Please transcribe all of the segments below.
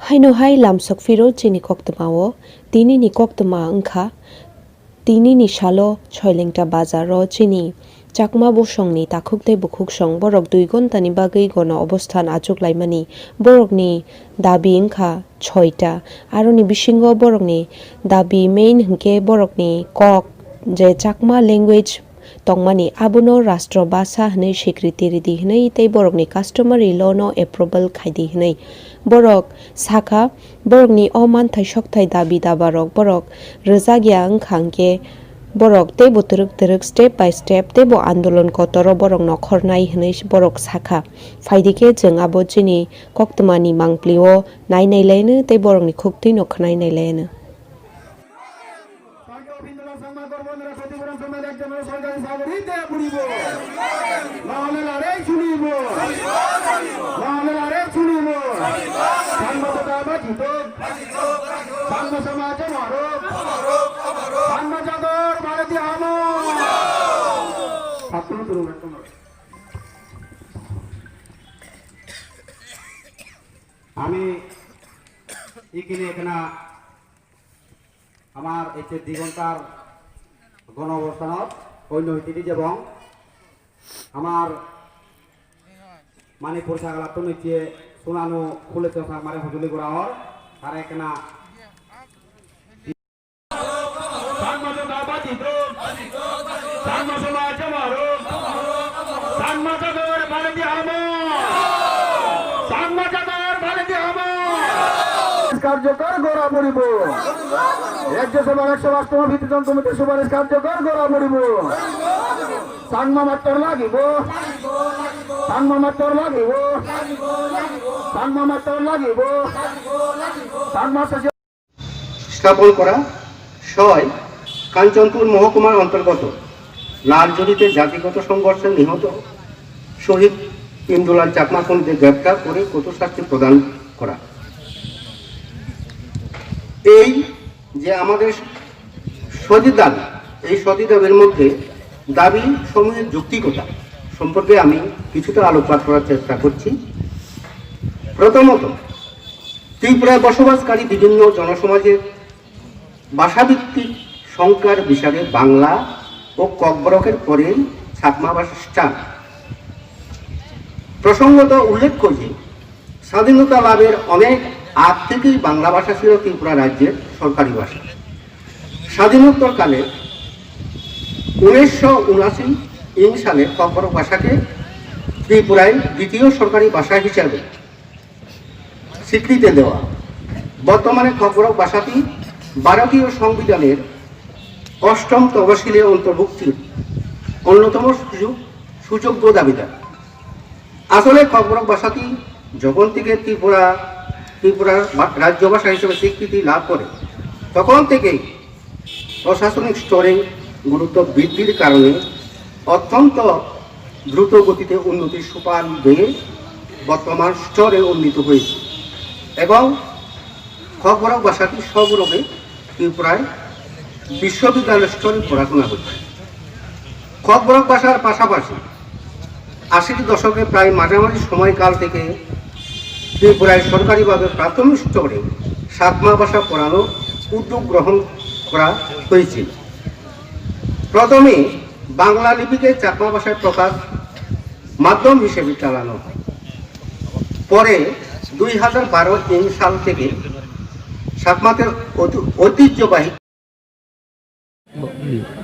Haino hai lamsok firo chini koktamawo tini ni koktama angkha tini ni shalo choilengta bazaro chini chakma bosongni takhukte bukhuksong borok 2 ঘন্টানি bagui gono obosthan achuklaimani borokni dabi angkha 6টা aroni bisingo borokni dabi main hingke borokni kok je chakma language tongmani abono rashtra bhasha hnei swikriti ridi hnei tei borokni customary law no approval khaidi hnei borok sakha borokni omanthai sokthai dabi dabarok borok rwjagya angkhangke borok tebo teruk step by step tebo andolon kotoro borok nokhornai hnei borok sakha faidike jeng abo chini koktmani mangplio nainai laino tei borokni khukti no khnai nai laino আমি এখানে আমার এই 2 ঘন্টার গণ অবস্থানত অন্য হইতে এবং আমার মানে পরিষাগালা তো নিচে শোনানো খুলেছে মানে হজুলি করা হর তারা এখানে কার্যকর গড়া পড়িব রাজ্যসভার 152তম ভিত্তিতম কমিটির সুপারিশ কার্যকর গড়া পড়িব সাংমা মাত্র লাগিব স্থাপন করা 6 কাঞ্চনপুর মহকুমার অন্তর্গত লালজুড়িতে জাতিগত সংঘর্ষে নিহত শহীদ ইন্দুলাল চাকমা খুনিদের গ্রেপ্তার করে কঠোর শাস্তি প্রদান করা। এই যে আমাদের সদি দাবি, এই সদি দাবির মধ্যে দাবি সমূহের যৌক্তিকতা সম্পর্কে আমি কিছুটা আলোকপাত করার চেষ্টা করছি। প্রথমত, ত্রিপুরায় বসবাসকারী বিভিন্ন জনসমাজের ভাষাভিত্তিক সংখ্যার বিচারে বাংলা ও ককবরকের পরেই চাকমা বাসস্থান। প্রসঙ্গত উল্লেখ্য যে স্বাধীনতা লাভের অনেক আগ থেকেই বাংলা ভাষা ছিল ত্রিপুরা রাজ্যের সরকারি ভাষা। স্বাধীনোত্তরকালে 1979 সালে ককবরক ভাষাকে ত্রিপুরায় দ্বিতীয় সরকারি ভাষা হিসাবে স্বীকৃতি দেওয়া। বর্তমানে ককবরক ভাষাটি ভারতীয় সংবিধানের 8ম তফসিলে অন্তর্ভুক্তির অন্যতম সুযোগ্য দাবিদার। আসলে ককবরক ভাষাটি যখন থেকে ত্রিপুরার রাজ্য ভাষা হিসেবে স্বীকৃতি লাভ করে তখন থেকেই প্রশাসনিক স্তরে গুরুত্ব বৃদ্ধির কারণে অত্যন্ত দ্রুত গতিতে উন্নতির সোপান বেয়ে বর্তমান স্তরে উন্নীত হয়েছে এবং ককবরক ভাষাটি সগৌরবে ত্রিপুরায় বিশ্ববিদ্যালয় স্তরে পড়াশোনা হচ্ছে। ককবরক ভাষার পাশাপাশি 80 দশকের প্রায় মাঝামাঝি সময়কাল থেকে ত্রিপুরায় সরকারিভাবে প্রাথমিক স্তরে চাকমা ভাষা পড়ানোর উদ্যোগ গ্রহণ করা হয়েছিল। প্রথমে বাংলা লিপিকে চাকমা ভাষায় প্রকাশ মাধ্যম হিসেবে চালানো হয়। পরে 2012 সাল থেকে চাকমাদের ঐতিহ্যবাহী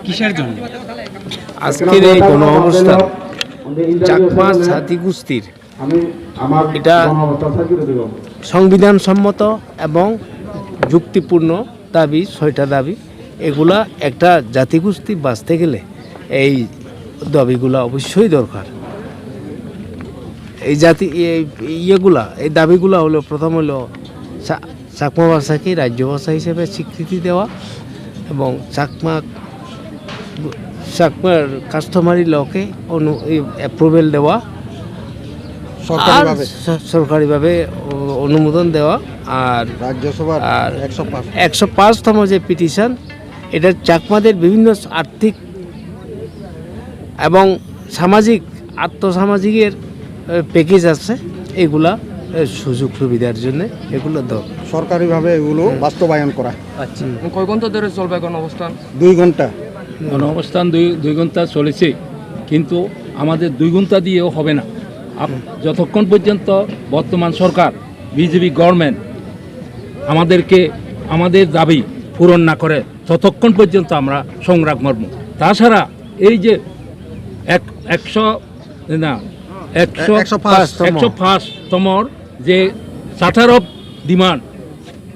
কিসের জন্য আজকের এই গণ অবস্থান চাকমা জাতিগোষ্ঠীর এটা সংবিধান সম্মত এবং যুক্তিপূর্ণ দাবি, 6টা দাবি। এগুলা একটা জাতিগোষ্ঠী বাঁচতে গেলে এই দাবিগুলা অবশ্যই দরকার। এই জাতি এই দাবিগুলা হলো, প্রথম হলো চাকমা ভাষাকে রাজ্য ভাষা হিসেবে স্বীকৃতি দেওয়া এবং চাকমার কাস্টমারি লকে অ্যাপ্রুভেল দেওয়া, সরকারিভাবে অনুমোদন দেওয়া। আর রাজ্যসভার 105তম যে পিটিশন, এটা চাকমাদের বিভিন্ন আর্থিক এবং সামাজিক আর্থসামাজিকের প্যাকেজ আছে, এগুলা সুযোগ সুবিধার জন্য এগুলো দরকার। সরকারিভাবে এগুলো বাস্তবায়ন করা। আচ্ছা, কয় ঘন্টা ধরে চলবে এখন অবস্থান? 2 ঘন্টা গণঅবস্থান দুই ঘন্টা চলেছে, কিন্তু আমাদের 2 ঘন্টা দিয়েও হবে না। যতক্ষণ পর্যন্ত বর্তমান সরকার বিজেপি গভর্নমেন্ট আমাদেরকে আমাদের দাবি পূরণ না করে ততক্ষণ পর্যন্ত আমরা সংগ্রাম করব। তাছাড়া এই যে 105তম যে চার্টার অফ ডিমান্ড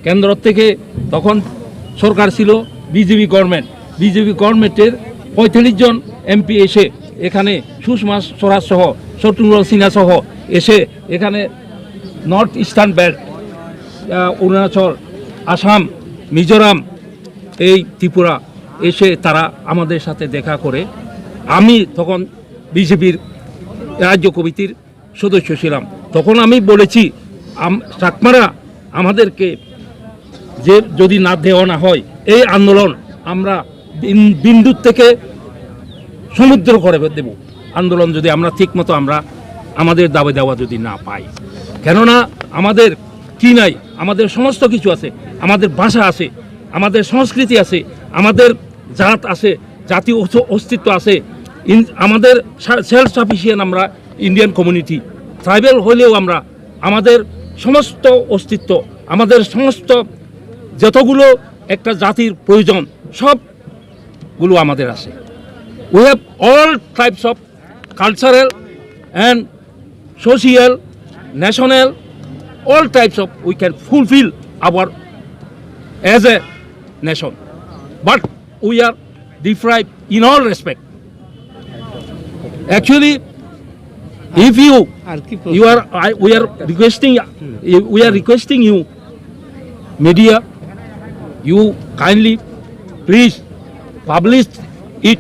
কেন্দ্র থেকে, তখন সরকার ছিল বিজেপি গভর্নমেন্টের 45 জন এমপি এসে এখানে সুষমা স্বরাজ সহ শত্রুঘ্ন সিনহা সহ এসে এখানে north eastern belt, Arunachal, Assam, Mizoram, এই ত্রিপুরা এসে তারা আমাদের সাথে দেখা করে। আমি তখন বিজেপির রাজ্য কমিটির সদস্য ছিলাম। তখন আমি বলেছি চাকমারা আমাদেরকে যে যদি না দেওয়া না হয়, এই আন্দোলন আমরা বিন্দুর থেকে সমুদ্র করে দেব। আন্দোলন যদি আমরা ঠিকমতো আমরা আমাদের দাবি দেওয়া যদি না পাই, কেননা আমাদের কি নাই, আমাদের সমস্ত কিছু আছে, আমাদের ভাষা আছে, আমাদের সংস্কৃতি আছে, আমাদের জাত আছে, জাতীয় অস্তিত্ব আছে, আমাদের সেলফ সাফিসিয়েন্ট আমরা ইন্ডিয়ান কমিউনিটি, ট্রাইবেল হলেও আমরা আমাদের সমস্ত অস্তিত্ব, আমাদের সমস্ত যতগুলো একটা জাতির প্রয়োজন সবগুলো আমাদের আছে। We have all types of cultural and social, national, all types of we can fulfill our as a nation, but we are deprived in all respect. Actually, if we are requesting you, media, you kindly please publish it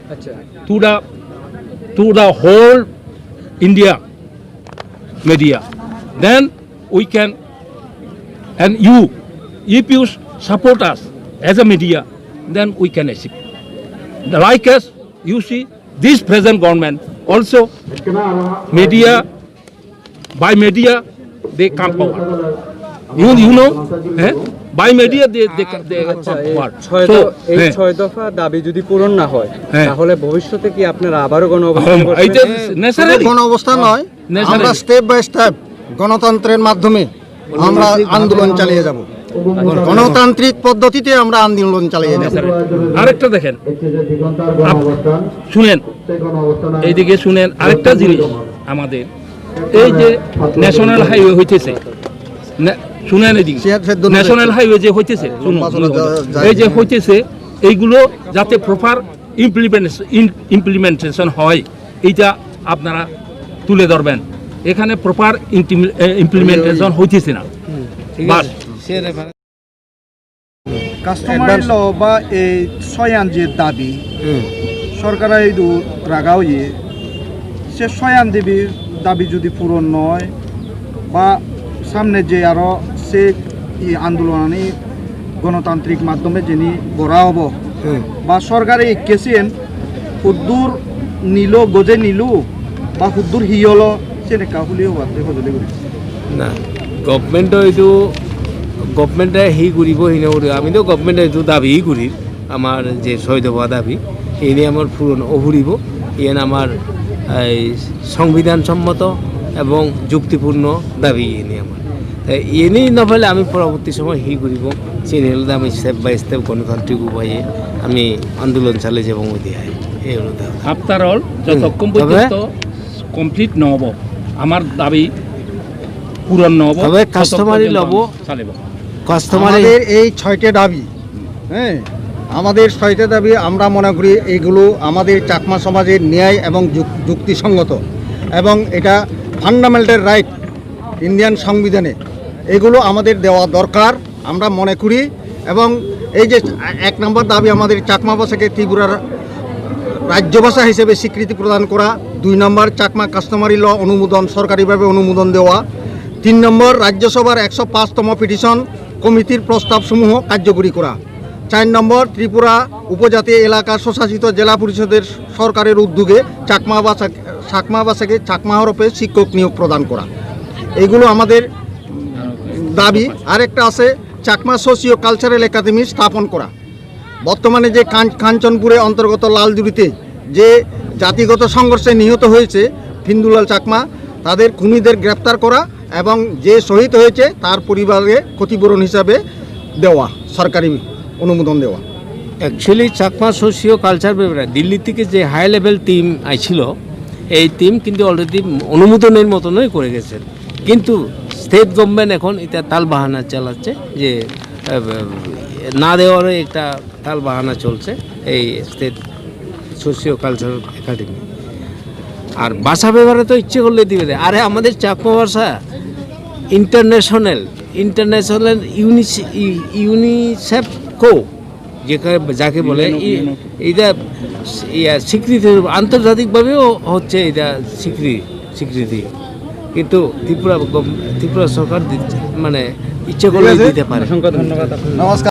to the whole India media. Then we can, and you, if you support us as a media, then we can achieve. Like us, you see, this present government also media, by media they come power. You know, by media they come power. So, এই 6 দফা দাবি যদি পূরণ না হয়, তাহলে ভবিষ্যতে কি আপনারা আবারও গণঅবস্থান এটা করবেন? necessary গণঅবস্থা নয়, আমরা স্টেপ বাই স্টেপ গণতন্ত্রের মাধ্যমে আমরা আন্দোলন চালিয়ে যাব। গণতান্ত্রিক পদ্ধতিতে আমরা আন্দোলন চালিয়ে যাব। আরেকটা দেখেন, শুনেন, এইদিকে শুনেন, আরেকটা জিনিস আমাদের এই যে ন্যাশনাল হাইওয়ে হইতেছে, শুনেন এদিকে, ন্যাশনাল হাইওয়ে যে হইতেছে, শুনুন, এই যে হইতেছে, এইগুলো যাতে প্রপার ইমপ্লিমেন্টেশন হয়, এইটা আপনারা তুলে ধরবেন। এখানে প্রপার ইমপ্লিমেন্টেশন হইতেছে না। বাস কাস্টমারি ল বা এই ছয়ান যে দাবি সরকার রাগাও সে ছয়ান দেবীর দাবি যদি পূরণ নয়, বা সামনে যে আরও সে আন্দোলনী গণতান্ত্রিক মাধ্যমে যিনি গড়া হব, বা সরকারে কেছেন সুদূর নিল গজে নিলু বা সুদূর হিয়ল সেনেকা হলেও সজলে করি না, গভর্নমেন্টে সেই কৰিব, সেই নকৰিব। আমিতো গভর্নমেন্টে এইটো দাবী কৰি আমাৰ যে 6 দফা দাবী এনে আমাৰ পূরণ অভুরিব। এন আমার সংবিধানসম্মত এবং যুক্তিপূর্ণ দাবি এনে আমার এনেই নফেলে আমি পরবর্তী সময় সেই কৰিব চিনিলে আমি স্টেপ বাই স্টেপ গণতান্ত্রিক উপায়ে আমি আন্দোলন চালিয়ে যাব মধ্যে এই হলো আফটার অল যতক্ষণ পর্যন্ত কমপ্লিট নহব আমার দাবি পূরণ নহব, তবে কাস্টমারি লব চালিব। আমাদের এই 6টে দাবি, আমাদের 6টে দাবি আমরা মনে করি এইগুলো আমাদের চাকমা সমাজের ন্যায় এবং যুক্তিসঙ্গত, এবং এটা ফান্ডামেন্টাল রাইট ইন্ডিয়ান সংবিধানে, এগুলো আমাদের দেওয়া দরকার আমরা মনে করি। এবং এই যে 1 নম্বর দাবি আমাদের চাকমা ভাষাকে ত্রিপুরার রাজ্য ভাষা হিসেবে স্বীকৃতি প্রদান করা, 2 নম্বর চাকমা কাস্টমারি ল অনুমোদন, সরকারিভাবে অনুমোদন দেওয়া, 3 নম্বর রাজ্যসভার 105তম পিটিশন কমিটির প্রস্তাবসমূহ কার্যকরী করা, 4 নম্বর ত্রিপুরা উপজাতি এলাকা স্বশাসিত জেলা পরিষদের সরকারের উদ্যোগে চাকমা ভাষাকে চাকমা হরফে শিক্ষক নিয়োগ প্রদান করা। এইগুলো আমাদের দাবি, আরেকটা আছে চাকমা সোশিও কালচারাল একাডেমি স্থাপন করা। বর্তমানে যে কাঞ্চনপুরে অন্তর্গত লালজুড়িতে যে জাতিগত সংঘর্ষে নিহত হয়েছে ফিন্দুলাল চাকমা, তাদের খুনিদের গ্রেপ্তার করা এবং যে শহীদ হয়েছে তার পরিবারে ক্ষতিপূরণ হিসাবে দেওয়া, সরকারি অনুমোদন দেওয়া। অ্যাকচুয়ালি চাকমা সোশিও কালচার ব্যাপারে দিল্লি থেকে যে হাই লেভেল টিম আইছিল, এই টিম কিন্তু অলরেডি অনুমোদনের মতনই করে গেছেন, কিন্তু স্টেট গভর্নমেন্ট এখন এটা তাল বাহানা চালাচ্ছে যে না দেওয়ারও একটা তাল বাহানা চলছে এই স্টেট সোশিও কালচারাল একাডেমি। আর ভাষা ব্যাপারে তো ইচ্ছে করলে দিবে দেয়। আরে আমাদের চাকমা ভাষা ইন্টারন্যাশনাল ইউনিসেফ কো যাকে বলে এটা স্বীকৃতি আন্তর্জাতিকভাবেও হচ্ছে, এটা স্বীকৃতি, কিন্তু ত্রিপুরা সরকার মানে ইচ্ছে করলে দিতে পারে। অসংখ্য ধন্যবাদ আপনাকে। নমস্কার।